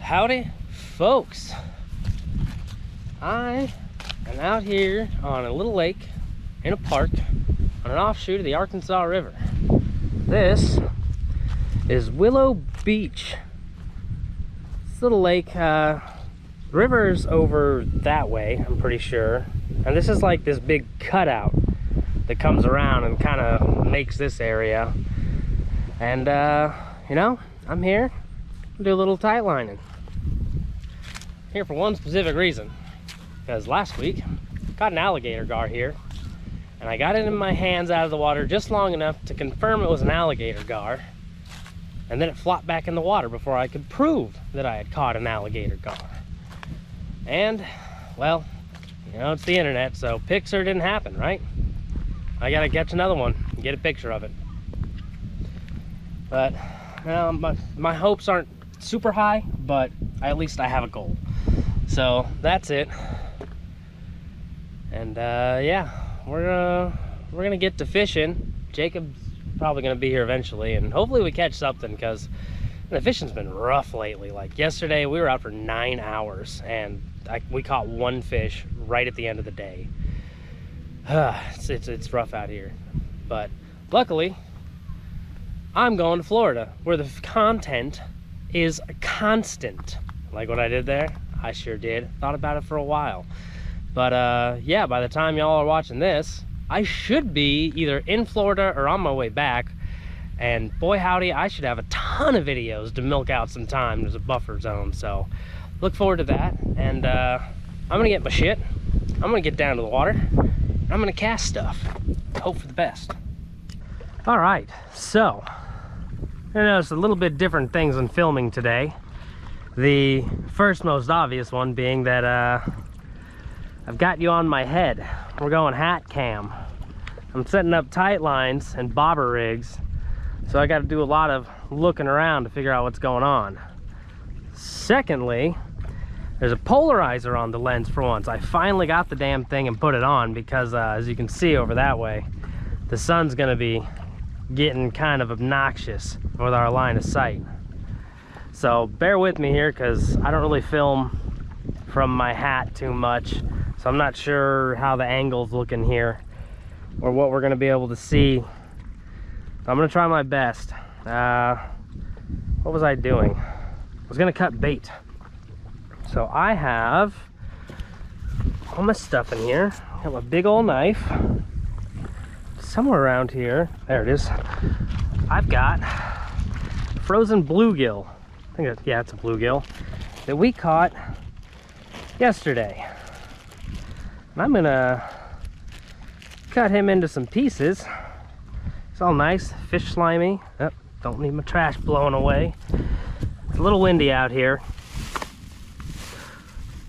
Howdy, folks. I am out here on a little lake in a park on an offshoot of the Arkansas River. This is Willow Beach. This little lake, river's over that way, I'm pretty sure. And this is like this big cutout that comes around and kind of makes this area. And, you know, I'm here to do a little tight lining. Here for one specific reason, because last week caught an alligator gar here, and I got it in my hands out of the water just long enough to confirm it was an alligator gar, and then it flopped back in the water before I could prove that I had caught an alligator gar. And well, you know, it's the internet, so picture didn't happen, right? I gotta catch another one and get a picture of it. But well, my hopes aren't super high, but at least I have a goal. So that's it. And yeah, we're gonna get to fishing. Jacob's probably gonna be here eventually, and hopefully we catch something, because the fishing's been rough lately. Like yesterday we were out for 9 hours and we caught one fish right at the end of the day. It's rough out here, but luckily I'm going to Florida, where the content is constant. Like what I did there? I sure did. Thought about it for a while. But yeah, by the time y'all are watching this, I should be either in Florida or on my way back. And boy howdy, I should have a ton of videos to milk out some time. There's a buffer zone, so look forward to that. And I'm gonna get my shit. I'm gonna get down to the water. I'm gonna cast stuff. Hope for the best. All right, so I noticed a little bit different things in filming today. The first most obvious one being that I've got you on my head. We're going hat cam. I'm setting up tight lines and bobber rigs, so I got to do a lot of looking around to figure out what's going on. Secondly, there's a polarizer on the lens for once. I finally got the damn thing and put it on because as you can see over that way, the sun's gonna be getting kind of obnoxious with our line of sight. So bear with me here, because I don't really film from my hat too much, so I'm not sure how the angle's looking here or what we're gonna be able to see. I'm gonna try my best. What was I doing? I was gonna cut bait. So I have all my stuff in here. I got my big old knife. Somewhere around here, there it is. I've got frozen bluegill. I think yeah, it's a bluegill that we caught yesterday. And I'm gonna cut him into some pieces. It's all nice, fish slimy. Oh, don't need my trash blowing away. It's a little windy out here.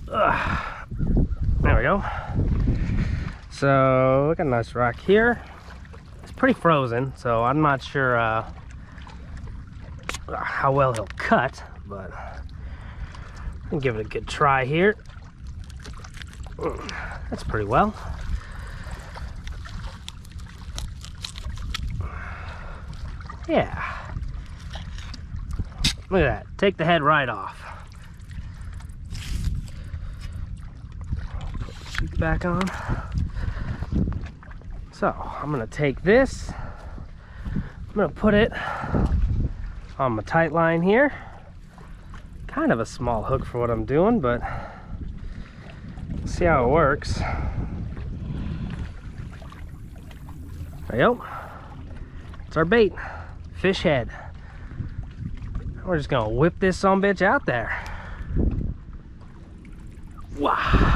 There we go. So look at a nice rock here. It's pretty frozen, so I'm not sure how well he'll cut, but I'll give it a good try here. That's pretty well. Yeah. Look at that. Take the head right off. Put the sheet back on. So I'm gonna take this. I'm gonna put it on my tight line here. Kind of a small hook for what I'm doing, but see how it works. There you go. It's our bait, fish head. We're just gonna whip this sumbitch out there. Wow.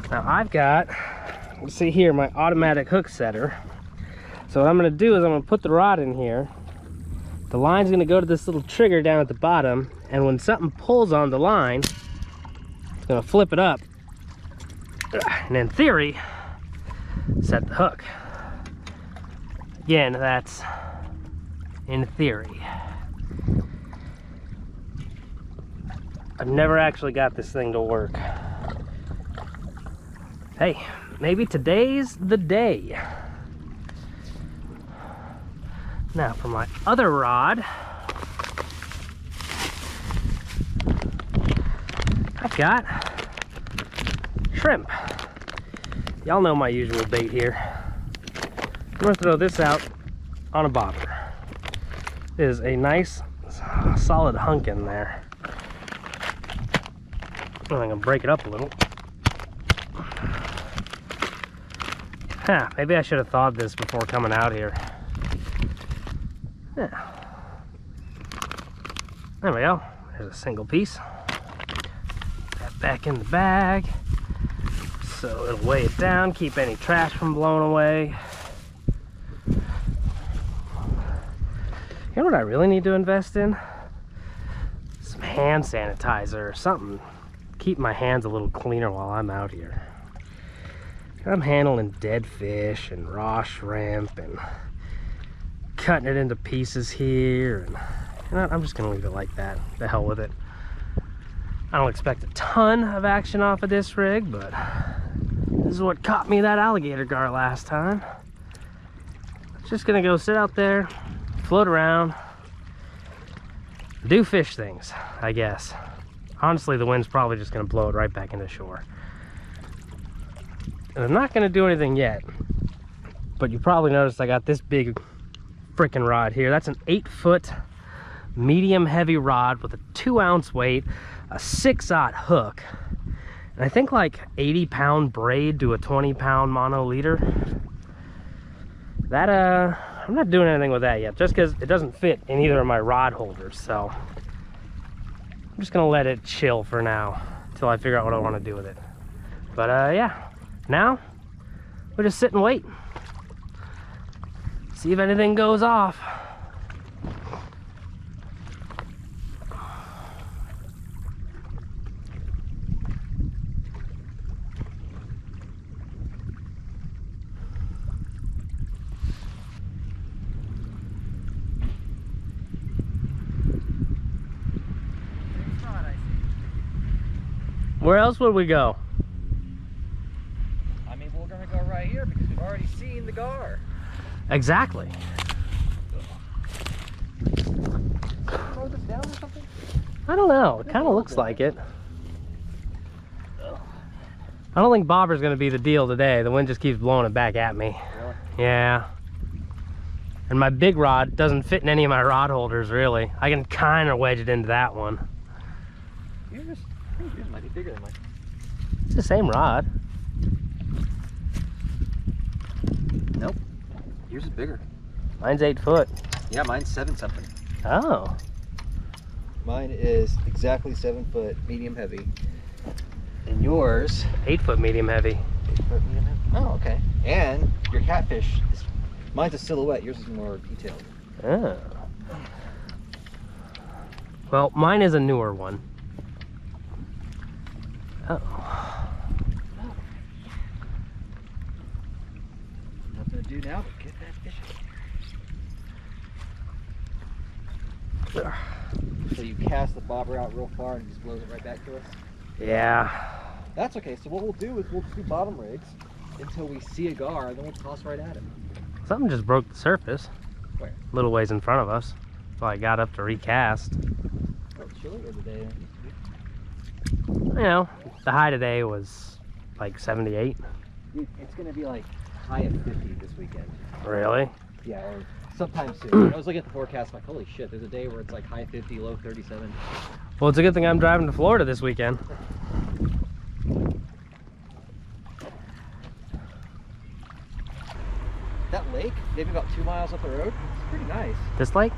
Now I've got, let's see here, my automatic hook setter. So what I'm gonna do is I'm gonna put the rod in here. The line's gonna go to this little trigger down at the bottom, and when something pulls on the line, it's gonna flip it up. And in theory, set the hook. Again, that's in theory. I've never actually got this thing to work. Hey, maybe today's the day. Now for my other rod, I've got shrimp. Y'all know my usual bait here. I'm gonna throw this out on a bobber. Is a nice solid hunk in there. I'm gonna break it up a little. Huh, maybe I should have thawed this before coming out here. Yeah. There we go. There's a single piece. Put that back in the bag. So it'll weigh it down, keep any trash from blowing away. You know what I really need to invest in? Some hand sanitizer or something. Keep my hands a little cleaner while I'm out here. I'm handling dead fish and raw shrimp and cutting it into pieces here. And you know what? I'm just gonna leave it like that. The hell with it. I don't expect a ton of action off of this rig, but this is what caught me that alligator gar last time. It's just gonna go sit out there, float around, do fish things, I guess. Honestly, the wind's probably just gonna blow it right back into shore. And I'm not gonna do anything yet, but you probably noticed I got this big freaking rod here. That's an 8-foot medium heavy rod with a 2-ounce weight, a 6/0 hook, and I think like 80-pound braid to a 20-pound mono leader. That I'm not doing anything with that yet, just because it doesn't fit in either of my rod holders. So I'm just gonna let it chill for now until I figure out what I want to do with it. But yeah, now we'll just sit and wait, see if anything goes off. Where else would we go? I mean, we're gonna go right here because we've already seen the gar. Exactly. Throw this down or something? I don't know. It kind of looks like it. I don't think bobber's gonna be the deal today. The wind just keeps blowing it back at me. Really? Yeah. And my big rod doesn't fit in any of my rod holders, really. I can kind of wedge it into that one. Yours might be bigger than mine. It's the same rod. Nope. Yours is bigger. Mine's 8 foot. Yeah, mine's 7 something. Oh. Mine is exactly 7 foot, medium heavy. And yours 8 foot medium heavy. 8 foot medium heavy. Oh, okay. And your catfish is, mine's a silhouette. Yours is more detailed. Oh. Well, mine is a newer one. Oh. Nothing to do now but get that fish. So you cast the bobber out real far and it just blows it right back to us? Yeah. That's okay. So what we'll do is we'll just do bottom rigs until we see a gar, and then we'll toss right at him. Something just broke the surface. Where? A little ways in front of us. So I got up to recast. Oh, it's chilly the other day. You know, the high today was like 78. Dude, it's gonna be like high of 50 this weekend. Really? Yeah, or sometime soon. I was looking at the forecast, like, holy shit, there's a day where it's like high 50, low 37. Well, it's a good thing I'm driving to Florida this weekend. That lake, maybe about 2 miles up the road, it's pretty nice. This lake?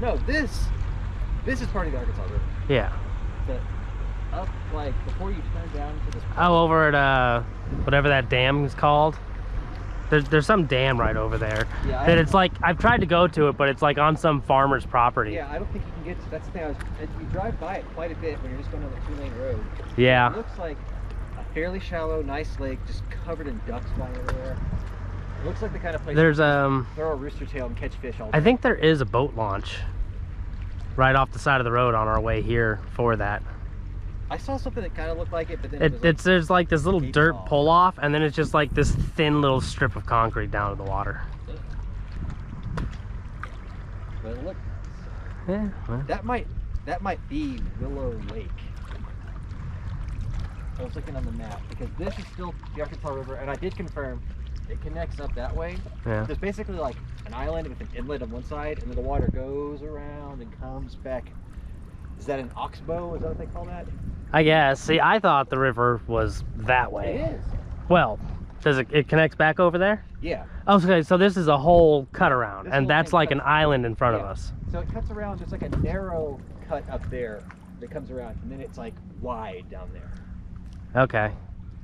No, this is part of the Arkansas River. Yeah. But up, like, before you turn down to this... Oh, over at whatever that dam is called. There's some dam right over there. Yeah, that it's like, I've tried to go to it, but it's like on some farmer's property. Yeah, I don't think you can get to, that's the thing, you drive by it quite a bit when you're just going on the 2-lane road. Yeah. It looks like a fairly shallow, nice lake, just covered in ducks flying everywhere. It looks like the kind of place There's throw a rooster tail and catch fish all day. I think there is a boat launch right off the side of the road on our way here for that. I saw something that kind of looked like it, but then There's like this little deep dirt salt. pull off, and then it's just like this thin little strip of concrete down to the water. But it looked, Yeah. Well, that might be Willow Lake. I was looking on the map because this is still the Arkansas River, and I did confirm it connects up that way. Yeah. There's basically like an island with an inlet on one side, and then the water goes around and comes back. Is that an oxbow? Is that what they call that? I guess. See, I thought the river was that way. It is. Well, does it connects back over there? Yeah. Okay, so this is a whole cut around, This and whole that's thing like an cuts- island in front of yeah. us. So it cuts around. There's like a narrow cut up there that comes around, and then it's like wide down there. Okay.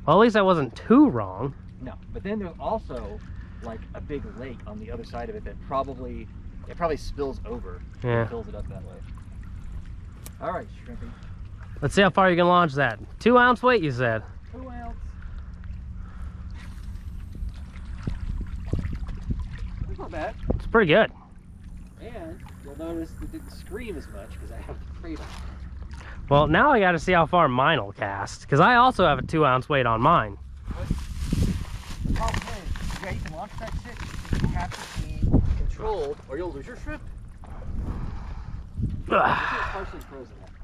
Well, at least I wasn't too wrong. No, but then there's also like a big lake on the other side of it that probably spills over Yeah. and fills it up that way. All right, Shrimpy. Let's see how far you can launch that. 2 ounce weight, you said. 2 ounce. That's not bad. It's pretty good. And you'll notice it didn't scream as much because I have the crate on. Well, now I got to see how far mine will cast, because I also have a 2 ounce weight on mine. The problem is, yeah, you can launch that shit. You have to be controlled, or you'll lose your shrimp. This is partially frozen that time.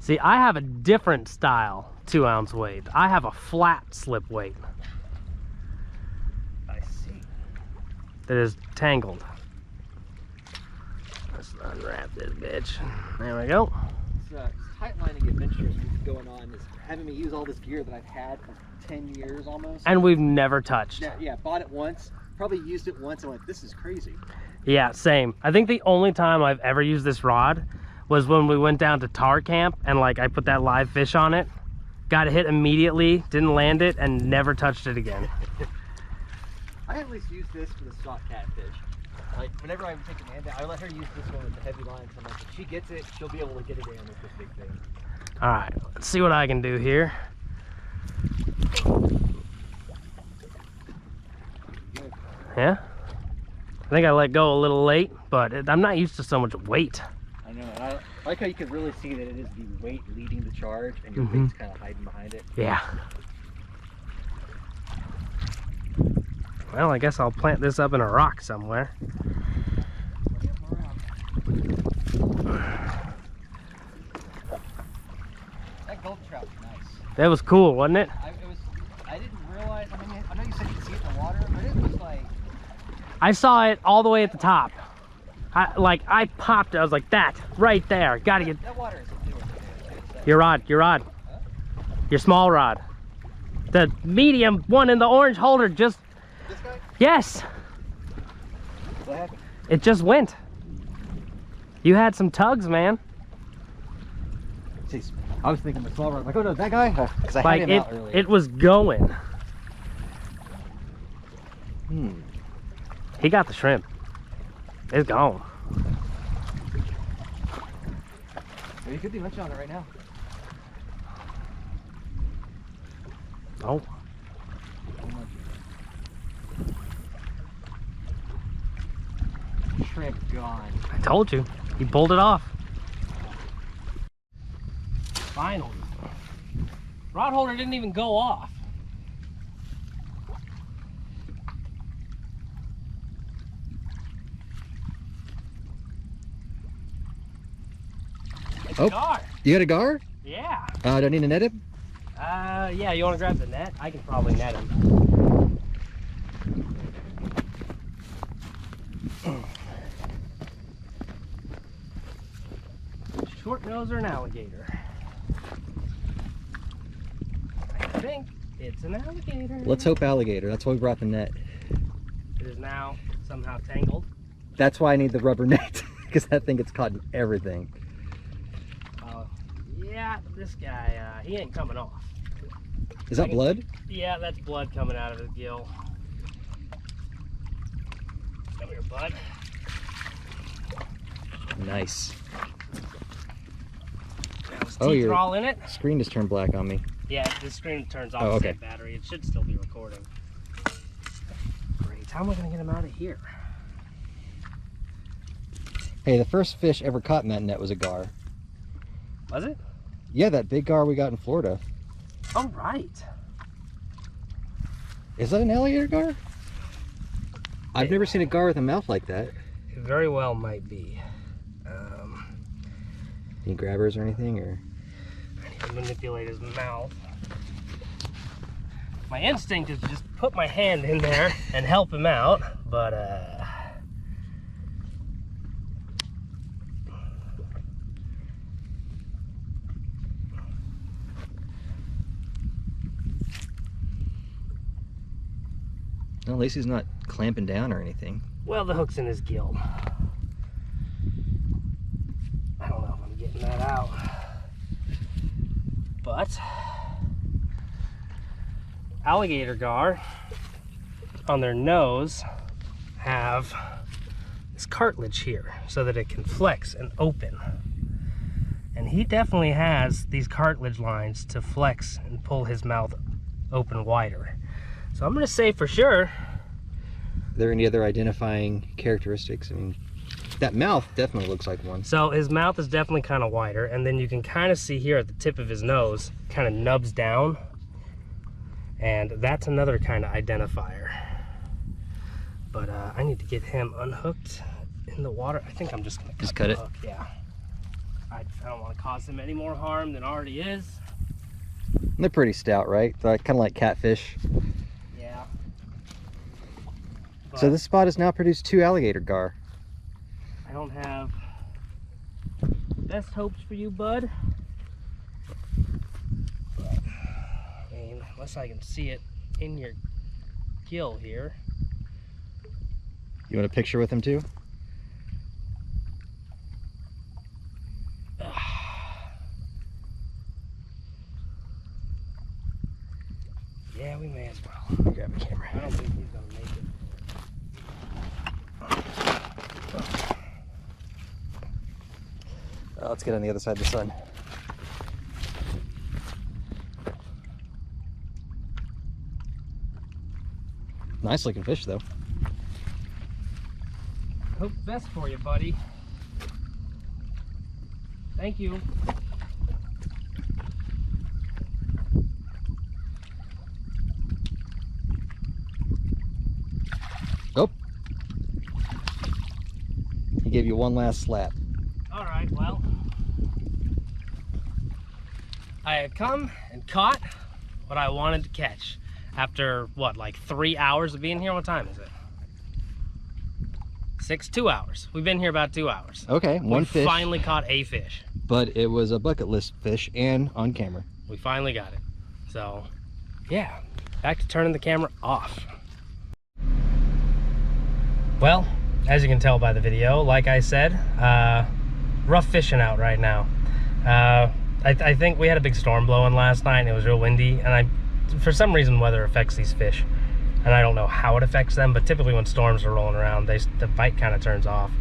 See, I have a different style 2 ounce weight. I have a flat slip weight I see. that is tangled. Let's unwrap this bitch. There we go. This tight lining adventures we've been going on is having me use all this gear that I've had for 10 years almost. And we've never touched. Yeah, bought it once, probably used it once, and went, this is crazy. Yeah, same. I think the only time I've ever used this rod was when we went down to tar camp and like I put that live fish on it, got it hit immediately, didn't land it, and never touched it again. I at least use this for the stock catfish. Like, whenever I take Amanda, I let her use this one with the heavy line, so I'm like, if she gets it, she'll be able to get it in with this big thing. All right, let's see what I can do here. Yeah, I think I let go a little late, but I'm not used to so much weight. I know, and I like how you can really see that it is the weight leading the charge, and your Mhm. bait's kind of hiding behind it. Yeah. Well, I guess I'll plant this up in a rock somewhere. That gold trout's nice. That was cool, wasn't it? I didn't realize, I know you said you could see it in the water, but it was like, I saw it all the way at the top. I popped it. I was like, that right there. Gotta get that water isn't doing it. your rod, your small rod. The medium one in the orange holder just, This guy? yes, What happened? it just went. You had some tugs, man. Jeez, I was thinking the small rod. Like, oh no, that guy? Because I Like had him out earlier. it was going. He got the shrimp. It's gone. Well, you could be munching on it right now. Oh, Shrimp gone. I told you. He pulled it off. Finally. Rod holder didn't even go off. It's Oh. a gar. You got a gar? Yeah. Do I need to net him? Yeah, you want to grab the net? I can probably net him. Short nose or an alligator? I think it's an alligator. Let's hope alligator. That's why we brought the net. It is now somehow tangled. That's why I need the rubber net, because that thing gets caught in everything. Yeah, this guy, he ain't coming off. Is that blood? Yeah, that's blood coming out of his gill. Come here, bud. Nice. His Oh, teeth your are all in it. screen just turned black on me. Yeah, the screen turns off Oh, the okay. same battery. It should still be recording. Great. How am I going to get him out of here? Hey, the first fish ever caught in that net was a gar. Was it? Yeah, that big gar we got in Florida. Oh, right. Is that an alligator gar? I've never seen a gar with a mouth like that. It very well might be. Any grabbers or anything, or? and manipulate his mouth. My instinct is to just put my hand in there and help him out, but well, at least he's not clamping down or anything. well, the hook's in his gill. I don't know if I'm getting that out, but alligator gar on their nose have this cartilage here so that it can flex and open. And he definitely has these cartilage lines to flex and pull his mouth open wider. So I'm gonna say for sure. Are there any other identifying characteristics? I mean, that mouth definitely looks like one. So his mouth is definitely kind of wider, and then you can kind of see here at the tip of his nose, kind of nubs down. And that's another kind of identifier. But I need to get him unhooked in the water. I think I'm just gonna cut the it? hook. Yeah. I don't want to cause him any more harm than already is. They're pretty stout, right? They're kind of like catfish. Yeah. So this spot has now produced 2 alligator gar. I don't have best hopes for you, bud. But, I mean, unless I can see it in your gill here. You want a picture with him too? Yeah, we may as well. Grab the camera. I don't think he's gonna make it. Let's get on the other side of the sun. Nice looking fish though. Hope best for you, buddy. Thank you. Oh. He gave you one last slap. All right, well, I have come and caught what I wanted to catch after what, like 3 hours of being here? What time is it? 2 hours. We've been here about 2 hours. Okay, one fish. Finally caught a fish. But it was a bucket list fish and on camera. We finally got it. So, yeah, back to turning the camera off. Well, as you can tell by the video, like I said, rough fishing out right now. I think we had a big storm blowing last night and it was real windy, and for some reason weather affects these fish. And I don't know how it affects them, but typically when storms are rolling around, the bite kind of turns off.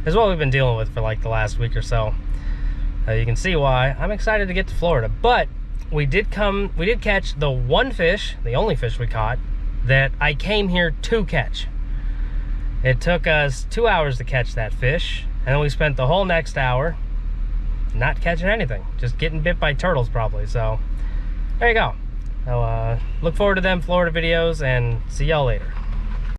This is what we've been dealing with for like the last week or so. You can see why I'm excited to get to Florida. But we did catch the one fish, the only fish we caught, that I came here to catch. It took us 2 hours to catch that fish, and then we spent the whole next hour not catching anything, just getting bit by turtles probably. So there you go. So look forward to them Florida videos, and see y'all later.